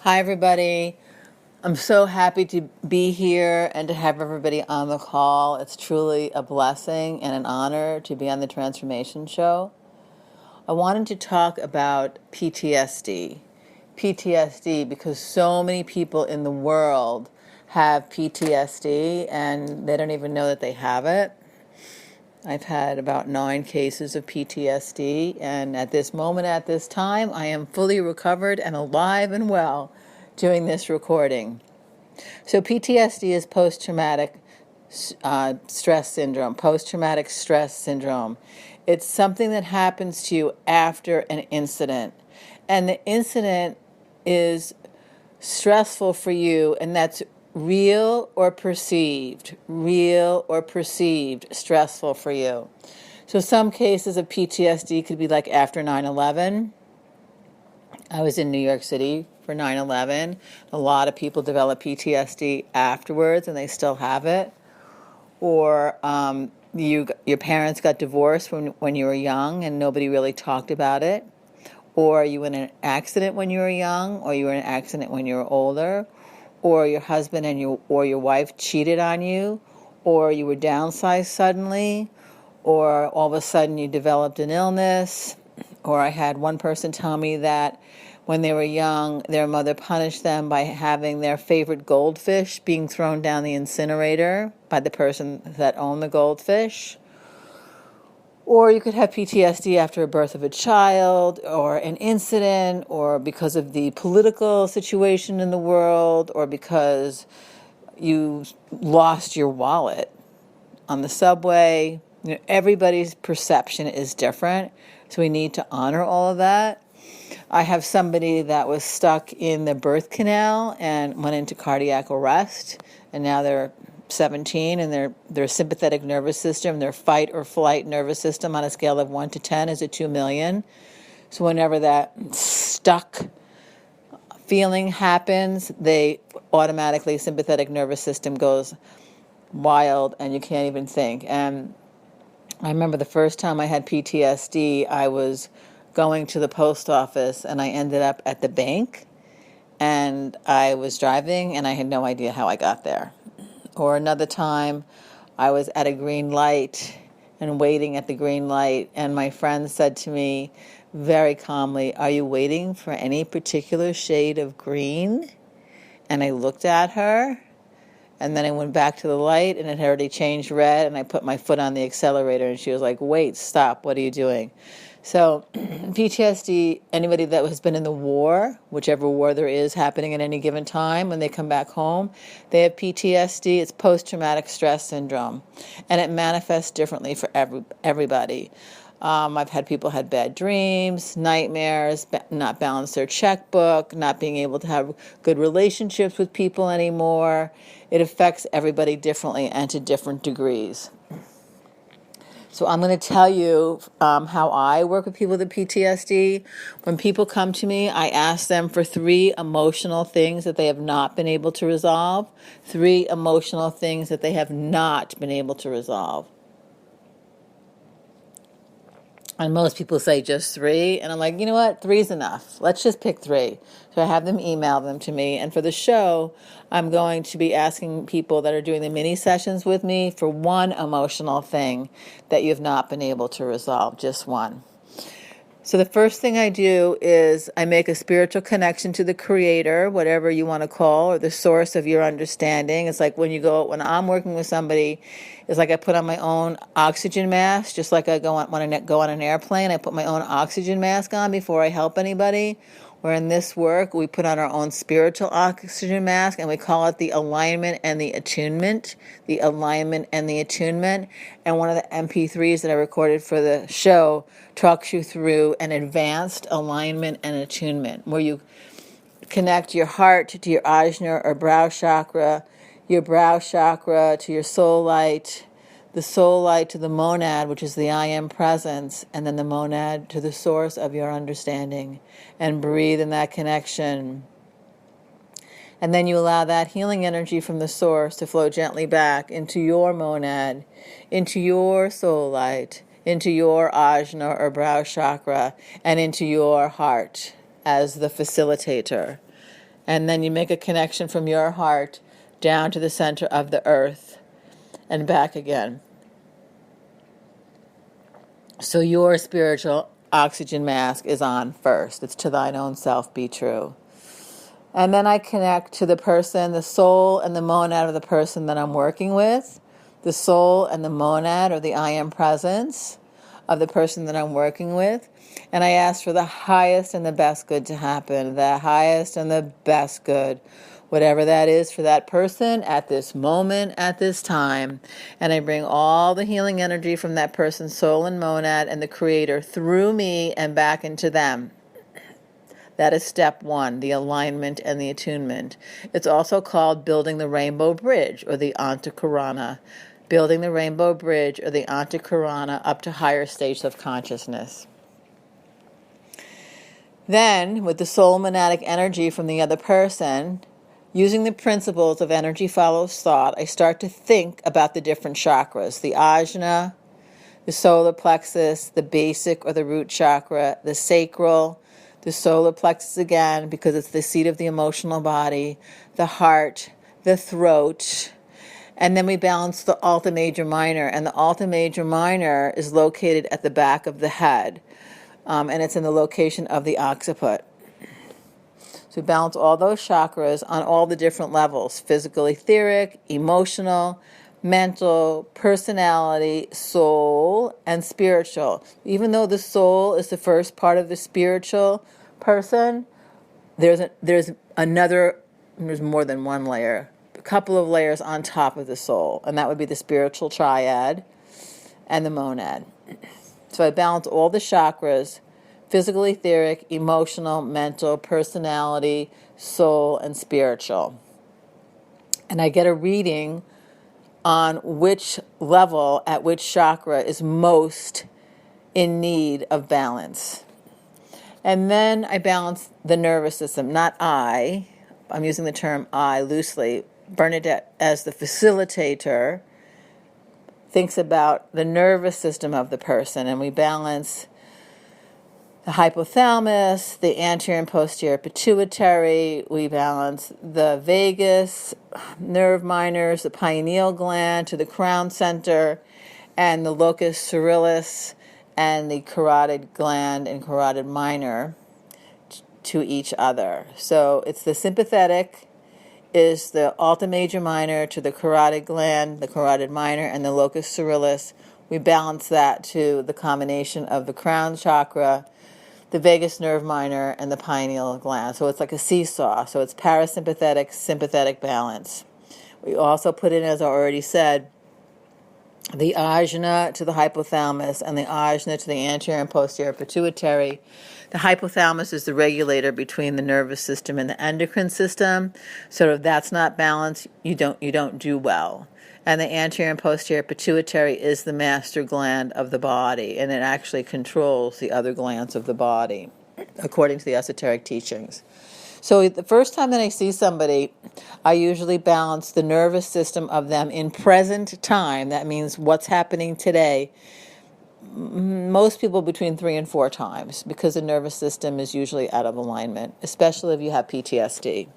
Hi, everybody. I'm so happy to be here and to have everybody on the call. It's truly a blessing and an honor to be on the Transformation Show. I wanted to talk about PTSD. PTSD because so many people in the world have PTSD and they don't even know that they have it. I've had about 9 cases of PTSD, and at this moment, at this time, I am fully recovered and alive and well doing this recording. So PTSD is post-traumatic stress syndrome, post-traumatic stress syndrome. It's something that happens to you after an incident, and the incident is stressful for you, and that's real or perceived stressful for you. So some cases of PTSD could be like after 9/11. I was in New York City for 9/11. A lot of people develop PTSD afterwards and they still have it. Or your parents got divorced when you were young and nobody really talked about it. Or you were in an accident when you were young, or you were in an accident when you were older, or your husband or your wife cheated on you, or you were downsized suddenly, or all of a sudden you developed an illness. Or I had one person tell me that when they were young, their mother punished them by having their favorite goldfish being thrown down the incinerator by the person that owned the goldfish. Or you could have PTSD after a birth of a child, or an incident, or because of the political situation in the world, or because you lost your wallet on the subway. Everybody's perception is different, so we need to honor all of that. I have somebody that was stuck in the birth canal and went into cardiac arrest, and now they're 17, and their sympathetic nervous system, their fight or flight nervous system on a scale of 1 to 10 is at 2 million. So whenever that stuck feeling happens, they automatically, sympathetic nervous system goes wild and you can't even think. And I remember the first time I had PTSD, I was going to the post office and I ended up at the bank, and I was driving and I had no idea how I got there. Or another time, I was at a green light and waiting at the green light, and my friend said to me very calmly, "Are you waiting for any particular shade of green?" And I looked at her, and then I went back to the light, and it had already changed red, and I put my foot on the accelerator, and she was like, "Wait, stop, what are you doing?" So PTSD, anybody that has been in the war, whichever war there is happening at any given time, when they come back home, they have PTSD. It's post-traumatic stress syndrome, and it manifests differently for everybody. I've had people had bad dreams, nightmares, not balance their checkbook, not being able to have good relationships with people anymore. It affects everybody differently and to different degrees. So I'm going to tell you how I work with people with PTSD. When people come to me, I ask them for 3 emotional things that they have not been able to resolve. 3 emotional things that they have not been able to resolve. And most people say just 3. And I'm like, you know what? 3 is enough. Let's just pick 3. So I have them email them to me. And for the show, I'm going to be asking people that are doing the mini sessions with me for 1 emotional thing that you've not been able to resolve. Just 1. So the first thing I do is I make a spiritual connection to the creator, whatever you want to call, or the source of your understanding. It's like when I'm working with somebody, it's like I put on my own oxygen mask, just like when I go on an airplane, I put my own oxygen mask on before I help anybody. Where in this work, we put on our own spiritual oxygen mask, and we call it the alignment and the attunement. The alignment and the attunement. And one of the MP3s that I recorded for the show talks you through an advanced alignment and attunement, where you connect your heart to your ajna or brow chakra, your brow chakra to your soul light, the soul light to the monad, which is the I am presence, and then the monad to the source of your understanding, and breathe in that connection. And then you allow that healing energy from the source to flow gently back into your monad, into your soul light, into your ajna or brow chakra, and into your heart as the facilitator. And then you make a connection from your heart down to the center of the earth and back again. So your spiritual oxygen mask is on first. It's to thine own self be true. And then I connect to the person, the soul and the monad of the person that I'm working with. The soul and the monad, or the I am presence of the person that I'm working with. And I ask for the highest and the best good to happen. The highest and the best good. Whatever that is for that person at this moment, at this time. And I bring all the healing energy from that person's soul and monad and the creator through me and back into them. That is step one, the alignment and the attunement. It's also called building the rainbow bridge, or the Antakarana. Building the rainbow bridge, or the Antakarana, up to higher states of consciousness. Then, with the soul monadic energy from the other person, using the principles of energy follows thought, I start to think about the different chakras. The ajna, the solar plexus, the basic or the root chakra, the sacral, the solar plexus again, because it's the seat of the emotional body, the heart, the throat, and then we balance the Alta Major Minor, and the Alta Major Minor is located at the back of the head, and it's in the location of the occiput. So we balance all those chakras on all the different levels: physical, etheric, emotional, mental, personality, soul, and spiritual. Even though the soul is the first part of the spiritual person, there's more than one layer, a couple of layers on top of the soul, and that would be the spiritual triad and the monad. So I balance all the chakras: physical, etheric, emotional, mental, personality, soul, and spiritual. And I get a reading on which level at which chakra is most in need of balance. And then I balance the nervous system, not I'm using the term I loosely. Bernadette, as the facilitator, thinks about the nervous system of the person, and we balance the hypothalamus, the anterior and posterior pituitary. We balance the vagus nerve minors, the pineal gland to the crown center, and the locus coeruleus and the carotid gland and carotid minor to each other. So it's the sympathetic is the Alta Major Minor to the carotid gland, the carotid minor, and the locus coeruleus. We balance that to the combination of the crown chakra, the vagus nerve minor, and the pineal gland. So it's like a seesaw. So it's parasympathetic, sympathetic balance. We also put in, as I already said, the ajna to the hypothalamus and the ajna to the anterior and posterior pituitary. The hypothalamus is the regulator between the nervous system and the endocrine system. So if that's not balanced, you don't do well. And the anterior and posterior pituitary is the master gland of the body, and it actually controls the other glands of the body, according to the esoteric teachings. So the first time that I see somebody, I usually balance the nervous system of them in present time. That means what's happening today. Most people between 3 and 4 times, because the nervous system is usually out of alignment, especially if you have PTSD.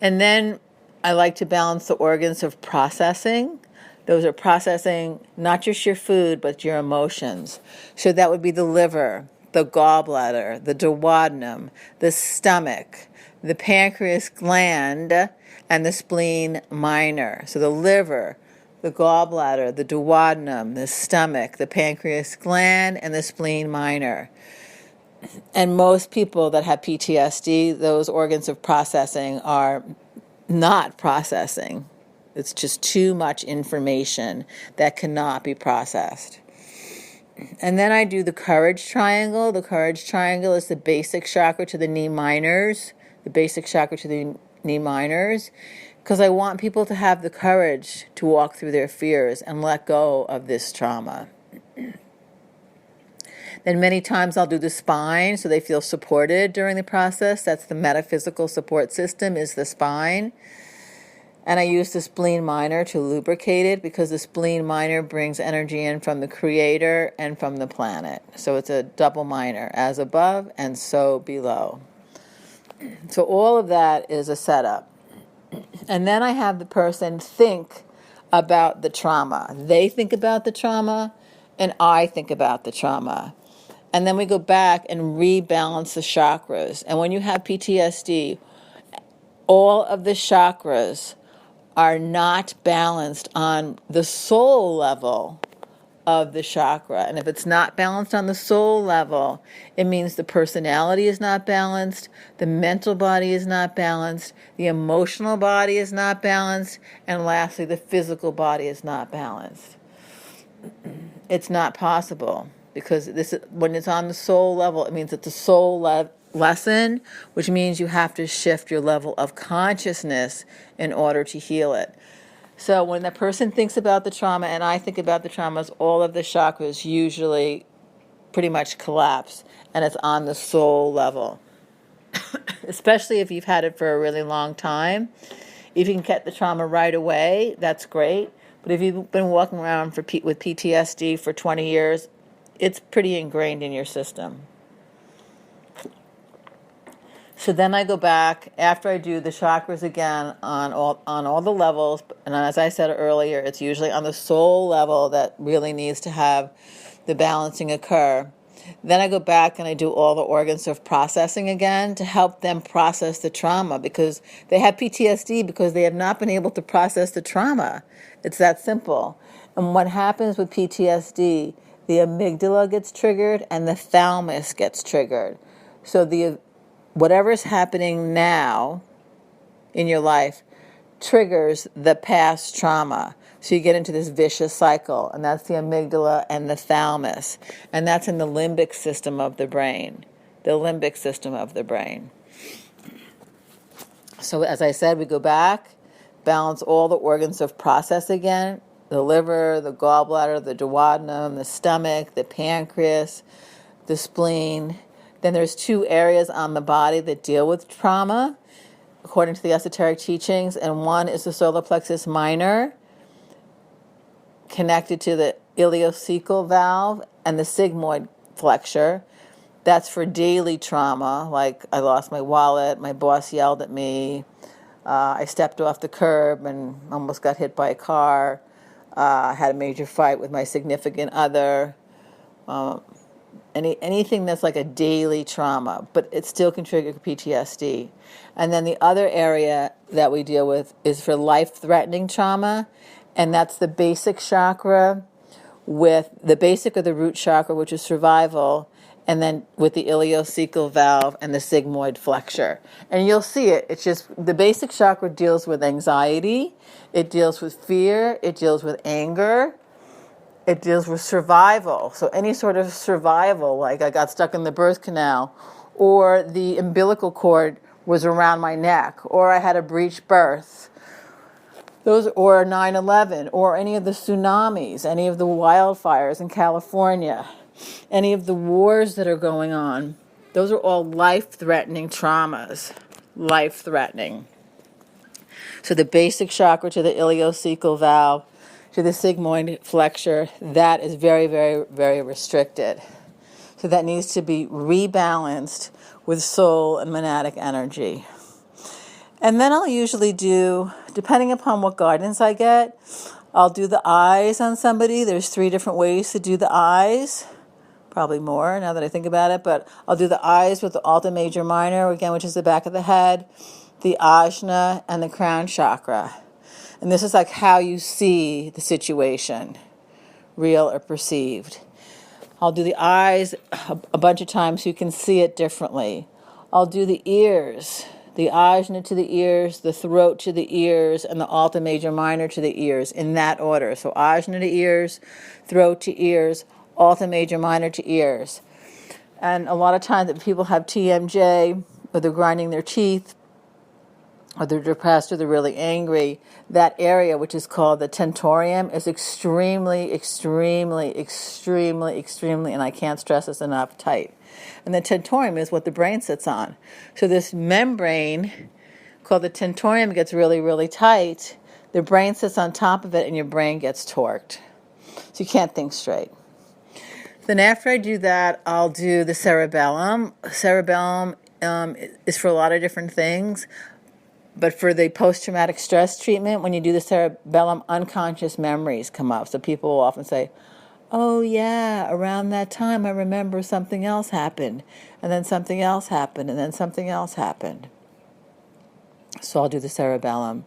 And then I like to balance the organs of processing. Those are processing not just your food, but your emotions. So that would be the liver, the gallbladder, the duodenum, the stomach, the pancreas gland, and the spleen minor. So the liver, the gallbladder, the duodenum, the stomach, the pancreas gland, and the spleen minor. And most people that have PTSD, those organs of processing are not processing. It's just too much information that cannot be processed. And then I do the courage triangle. The courage triangle is the basic chakra to the knee minors, because I want people to have the courage to walk through their fears and let go of this trauma. Then many times I'll do the spine so they feel supported during the process. That's the metaphysical support system, is the spine. And I use the spleen minor to lubricate it, because the spleen minor brings energy in from the creator and from the planet. So it's a double minor, as above and so below. So all of that is a setup. And then I have the person think about the trauma. They think about the trauma, and I think about the trauma. And then we go back and rebalance the chakras. And when you have PTSD, all of the chakras are not balanced on the soul level of the chakra. And if it's not balanced on the soul level, it means the personality is not balanced, the mental body is not balanced, the emotional body is not balanced, and lastly, the physical body is not balanced. It's not possible, because when it's on the soul level, it means it's a soul lesson, which means you have to shift your level of consciousness in order to heal it. So when the person thinks about the trauma and I think about the traumas, all of the chakras usually pretty much collapse, and it's on the soul level. Especially if you've had it for a really long time. If you can get the trauma right away, that's great. But if you've been walking around with PTSD for 20 years, it's pretty ingrained in your system. So then I go back after I do the chakras again on all the levels. And as I said earlier, it's usually on the soul level that really needs to have the balancing occur. Then I go back and I do all the organs of processing again to help them process the trauma, because they have PTSD because they have not been able to process the trauma. It's that simple. And what happens with PTSD, the amygdala gets triggered and the thalamus gets triggered. So whatever is happening now in your life triggers the past trauma. So you get into this vicious cycle, and that's the amygdala and the thalamus. And that's in the limbic system of the brain. The limbic system of the brain. So as I said, we go back, balance all the organs of process again. The liver, the gallbladder, the duodenum, the stomach, the pancreas, the spleen. Then there's 2 areas on the body that deal with trauma, according to the esoteric teachings, and one is the solar plexus minor, connected to the ileocecal valve and the sigmoid flexure. That's for daily trauma, like I lost my wallet, my boss yelled at me, I stepped off the curb and almost got hit by a car, I had a major fight with my significant other, anything that's like a daily trauma, but it still can trigger PTSD. And then the other area that we deal with is for life-threatening trauma, and that's the basic chakra with the basic or the root chakra, which is survival, and then with the ileocecal valve and the sigmoid flexure. And you'll see it. It's just the basic chakra deals with anxiety, it deals with fear, it deals with anger, it deals with survival. So any sort of survival, like I got stuck in the birth canal, or the umbilical cord was around my neck, or I had a breech birth, or 9/11, or any of the tsunamis, any of the wildfires in California, any of the wars that are going on. Those are all life-threatening traumas. Life-threatening. So the basic chakra to the ileocecal valve, to the sigmoid flexure, that is very, very, very restricted. So that needs to be rebalanced with soul and monadic energy. And then I'll usually do, depending upon what guidance I get, I'll do the eyes on somebody. There's 3 different ways to do the eyes. Probably more now that I think about it, but I'll do the eyes with the Alta Major Minor, again, which is the back of the head, the ajna, and the crown chakra. And this is like how you see the situation, real or perceived. I'll do the eyes a bunch of times so you can see it differently. I'll do the ears, the ajna to the ears, the throat to the ears, and the Alta Major Minor to the ears, in that order. So ajna to ears, throat to ears, Alta Major Minor to ears. And a lot of times if people have TMJ, or they're grinding their teeth, or they're depressed, or they're really angry, that area, which is called the tentorium, is extremely, extremely, extremely, extremely, and I can't stress this enough, tight. And the tentorium is what the brain sits on. So this membrane called the tentorium gets really, really tight. The brain sits on top of it, and your brain gets torqued. So you can't think straight. Then after I do that, I'll do the cerebellum. Cerebellum is for a lot of different things. But for the post-traumatic stress treatment, when you do the cerebellum, unconscious memories come up. So people will often say, oh yeah, around that time I remember something else happened, and then something else happened, and then something else happened. So I'll do the cerebellum.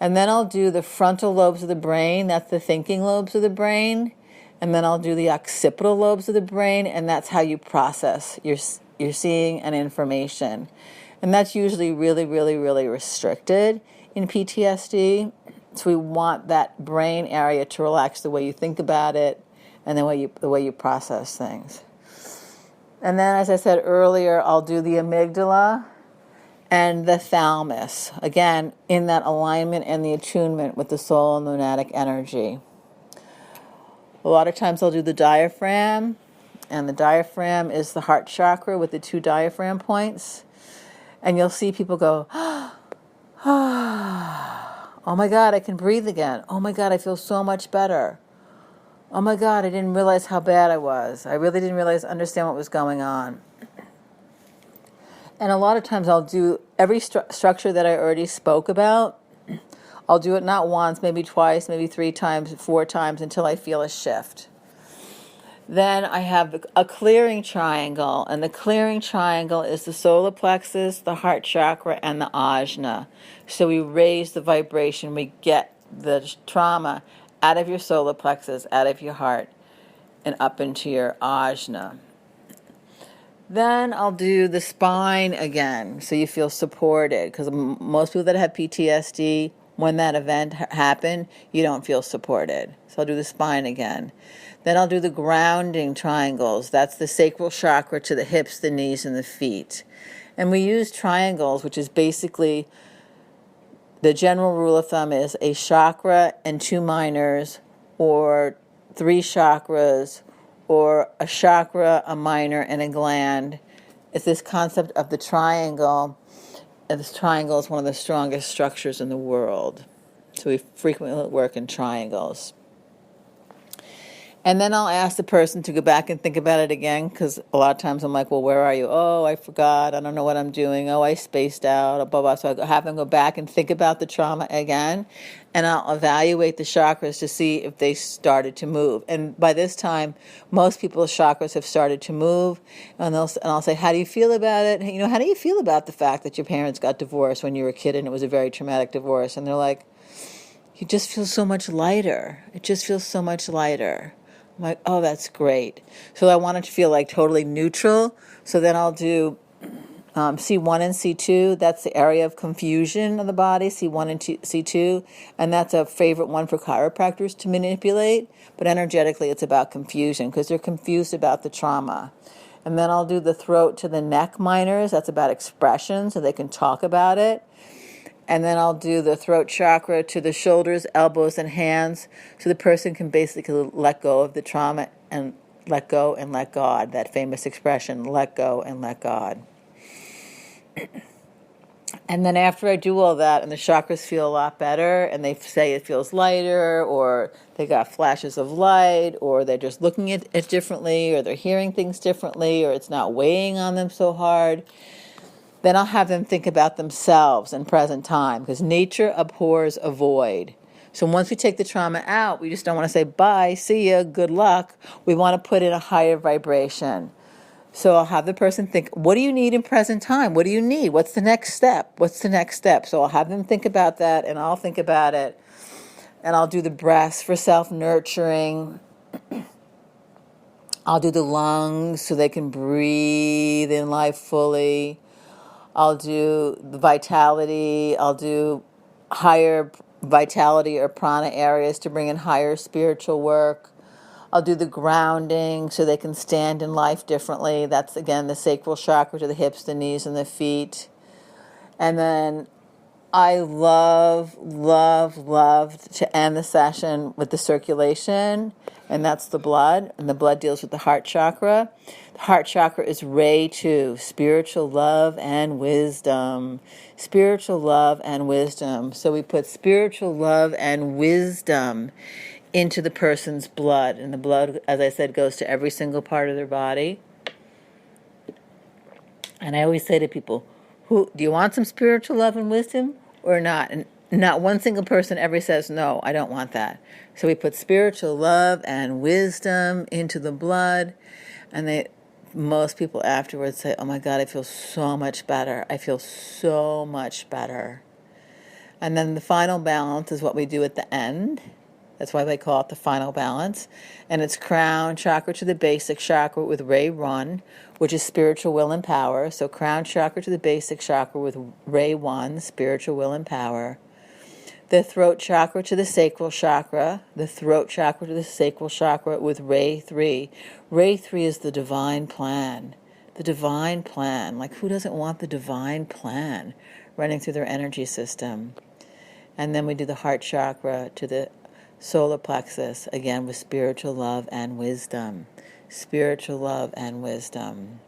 And then I'll do the frontal lobes of the brain, that's the thinking lobes of the brain. And then I'll do the occipital lobes of the brain, and that's how you process your seeing and information. And that's usually really, really, really restricted in PTSD. So we want that brain area to relax the way you think about it and the way you process things. And then, as I said earlier, I'll do the amygdala and the thalamus, again, in that alignment and the attunement with the soul and lunatic energy. A lot of times I'll do the diaphragm, and the diaphragm is the heart chakra with the 2 diaphragm points. And you'll see people go, oh my God, I can breathe again. Oh my God, I feel so much better. Oh my God, I didn't realize how bad I was. I really didn't understand what was going on. And a lot of times I'll do every structure that I already spoke about. I'll do it not once, maybe twice, maybe 3 times, 4 times until I feel a shift. Then I have a clearing triangle, and the clearing triangle is the solar plexus, the heart chakra, and the ajna. So we raise the vibration, we get the trauma out of your solar plexus, out of your heart, and up into your ajna. Then I'll do the spine again, so you feel supported, because most people that have PTSD, when that event happened, you don't feel supported. So I'll do the spine again. Then I'll do the grounding triangles. That's the sacral chakra to the hips, the knees, and the feet. And we use triangles, which is basically, the general rule of thumb is a chakra and 2 minors, or 3 chakras, or a chakra, a minor, and a gland. It's this concept of the triangle. And this triangle is one of the strongest structures in the world. So we frequently work in triangles. And then I'll ask the person to go back and think about it again, because a lot of times I'm like, well, where are you? Oh, I forgot. I don't know what I'm doing. Oh, I spaced out. Blah, blah. So I have them go back and think about the trauma again, and I'll evaluate the chakras to see if they started to move. And by this time, most people's chakras have started to move, and I'll say, how do you feel about it? How do you feel about the fact that your parents got divorced when you were a kid and it was a very traumatic divorce? And they're like, you just feel so much lighter. It just feels so much lighter. I'm like, oh, that's great. So I want it to feel like totally neutral. So then I'll do C1 and C2. That's the area of confusion of the body, C1 and C2. And that's a favorite one for chiropractors to manipulate. But energetically, it's about confusion because they're confused about the trauma. And then I'll do the throat to the neck minors. That's about expression, so they can talk about it. And then I'll do the throat chakra to the shoulders, elbows, and hands, so the person can basically let go of the trauma and let go and let God, that famous expression, let go and let God. And then after I do all that and the chakras feel a lot better and they say it feels lighter, or they got flashes of light, or they're just looking at it differently, or they're hearing things differently, or it's not weighing on them so hard, then I'll have them think about themselves in present time, because nature abhors a void. So once we take the trauma out, we just don't want to say, bye, see ya, good luck. We want to put in a higher vibration. So I'll have the person think, what do you need in present time? What do you need? What's the next step? What's the next step? So I'll have them think about that, and I'll think about it. And I'll do the breaths for self-nurturing. I'll do the lungs so they can breathe in life fully. I'll do the vitality. I'll do higher vitality or prana areas to bring in higher spiritual work. I'll do the grounding so they can stand in life differently. That's, again, the sacral chakra to the hips, the knees, and the feet. And then I love to end the session with the circulation, and that's the blood, and the blood deals with the heart chakra. The heart chakra is Ray 2, spiritual love and wisdom. Spiritual love and wisdom. So we put spiritual love and wisdom into the person's blood, and the blood, as I said, goes to every single part of their body. And I always say to people, "Who do you want some spiritual love and wisdom or not?" And not one single person ever says, "No, I don't want that." So we put spiritual love and wisdom into the blood, and most people afterwards say, "Oh my God, I feel so much better. I feel so much better." And then the final balance is what we do at the end. That's why they call it the final balance. And it's crown chakra to the basic chakra with Ray 1, which is spiritual will and power. So crown chakra to the basic chakra with Ray 1, spiritual will and power. The throat chakra to the sacral chakra. The throat chakra to the sacral chakra with Ray 3. Ray 3 is the divine plan. The divine plan. Like, who doesn't want the divine plan running through their energy system? And then we do the heart chakra to the solar plexus, again with spiritual love and wisdom. Spiritual love and wisdom.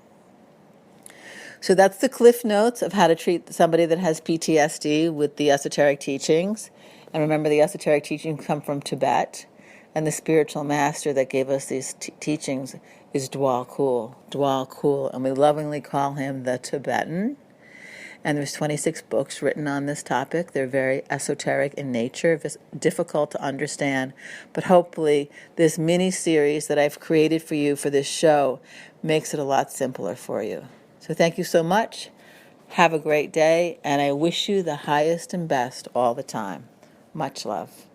So that's the cliff notes of how to treat somebody that has PTSD with the esoteric teachings. And remember, the esoteric teachings come from Tibet. And the spiritual master that gave us these teachings is Dwal Kul. Dwal Kul. And we lovingly call him the Tibetan. And there's 26 books written on this topic. They're very esoteric in nature, difficult to understand. But hopefully this mini-series that I've created for you for this show makes it a lot simpler for you. So thank you so much. Have a great day, and I wish you the highest and best all the time. Much love.